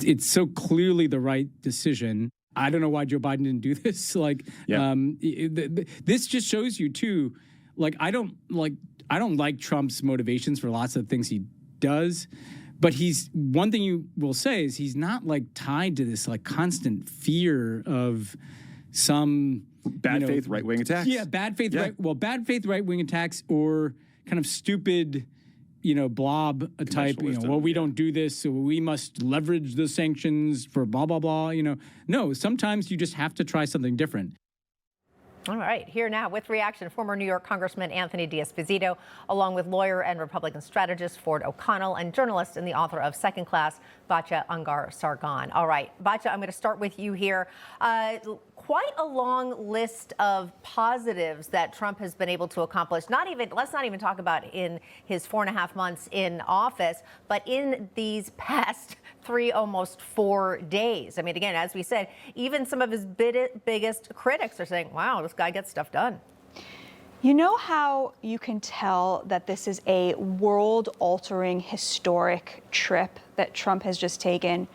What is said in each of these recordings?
It's so clearly the right decision. I don't know why Joe Biden didn't do this. This just shows you too. I don't like Trump's motivations for lots of things he does, but one thing you will say is he's not tied to this constant fear of some bad faith right-wing attacks. Yeah, bad faith right-wing attacks or kind of stupid, blob type, we don't do this, so we must leverage the sanctions for blah, blah, blah, No, sometimes you just have to try something different. All right, here now with reaction, former New York Congressman Anthony D'Esposito, along with lawyer and Republican strategist Ford O'Connell and journalist and the author of Second Class, Batya Ungar-Sargon. All right, Batya, I'm going to start with you here. Quite a long list of positives that Trump has been able to accomplish. Let's not even talk about in his 4.5 months in office, but in these past 3, almost 4 days. I mean, again, as we said, even some of his biggest critics are saying, wow, this guy gets stuff done. You know how you can tell that this is a world-altering, historic trip that Trump has just taken?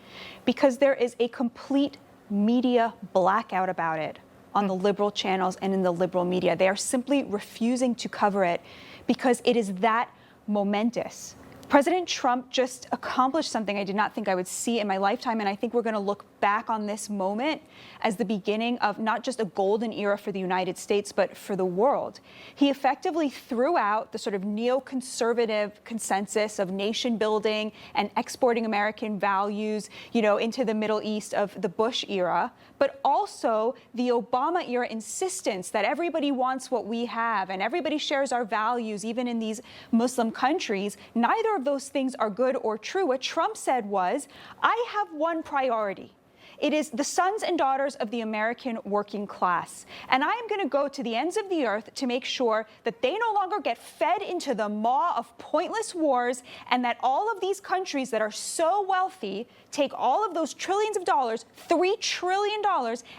Because there is a complete media blackout about it on the liberal channels and in the liberal media. They are simply refusing to cover it because it is that momentous. President Trump just accomplished something I did not think I would see in my lifetime, and I think we're going to look back on this moment as the beginning of not just a golden era for the United States, but for the world. He effectively threw out the sort of neoconservative consensus of nation building and exporting American values, into the Middle East of the Bush era, but also the Obama era insistence that everybody wants what we have and everybody shares our values, even in these Muslim countries. Neither of those things are good or true. What Trump said was, I have one priority. It is the sons and daughters of the American working class. And I am going to go to the ends of the earth to make sure that they no longer get fed into the maw of pointless wars, and that all of these countries that are so wealthy take all of those trillions of dollars, $3 trillion,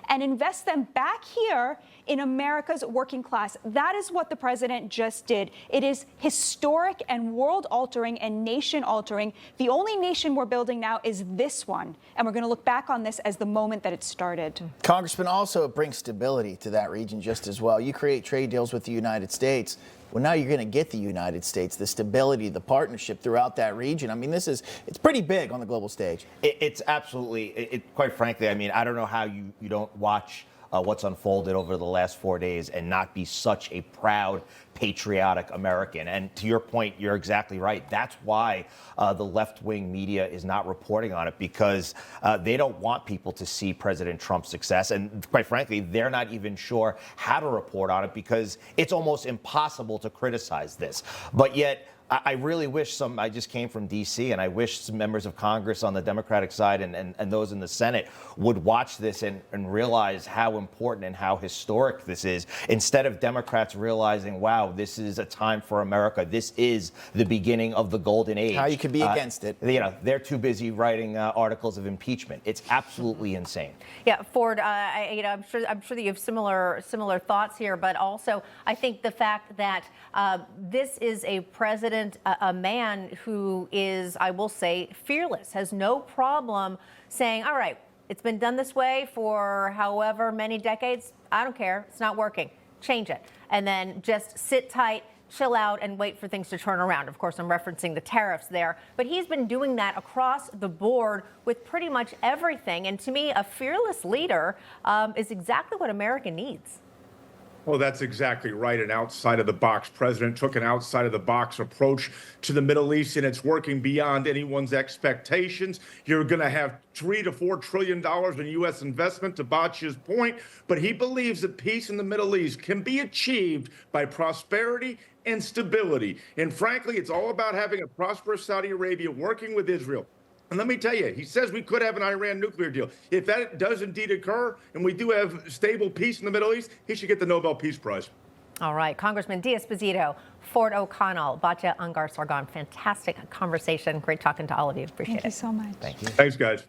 and invest them back here in America's working class. That is what the president just did. It is historic and world-altering and nation-altering. The only nation we're building now is this one, and we're going to look back on this as the moment that it started. Congressman, also it brings stability to that region just as well. You create trade deals with the United States. Well, now you're going to get the United States, the stability, the partnership throughout that region. I mean, it's pretty big on the global stage. It's absolutely, quite frankly, I mean, I don't know how you don't watch what's unfolded over the last 4 days and not be such a proud, patriotic American. And to your point, you're exactly right. That's why the left-wing media is not reporting on it, because they don't want people to see President Trump's success. And quite frankly, they're not even sure how to report on it because it's almost impossible to criticize this. But yet, I really wish I just came from D.C., and I wish some members of Congress on the Democratic side and those in the Senate would watch this and realize how important and how historic this is, instead of Democrats realizing, wow, this is a time for America. This is the beginning of the golden age. How you could be against it. They're too busy writing articles of impeachment. It's absolutely insane. Yeah, Ford, I'm sure that you have similar thoughts here, but also I think the fact that this is a president, a man who is, I will say, fearless, has no problem saying, all right, it's been done this way for however many decades. I don't care. It's not working. Change it. And then just sit tight, chill out, and wait for things to turn around. Of course, I'm referencing the tariffs there. But he's been doing that across the board with pretty much everything. And to me, a fearless leader is exactly what America needs. Well, that's exactly right. An outside-of-the-box president took an outside-of-the-box approach to the Middle East, and it's working beyond anyone's expectations. You're going to have $3 to $4 trillion in U.S. investment, to Batya's point, but he believes that peace in the Middle East can be achieved by prosperity and stability. And frankly, it's all about having a prosperous Saudi Arabia working with Israel. And let me tell you, he says we could have an Iran nuclear deal. If that does indeed occur, and we do have stable peace in the Middle East, he should get the Nobel Peace Prize. All right, Congressman D'Esposito, Ford O'Connell, Batya Ungar-Sargon, fantastic conversation. Great talking to all of you. Appreciate it. Thank you so much. Thank you. Thanks, guys.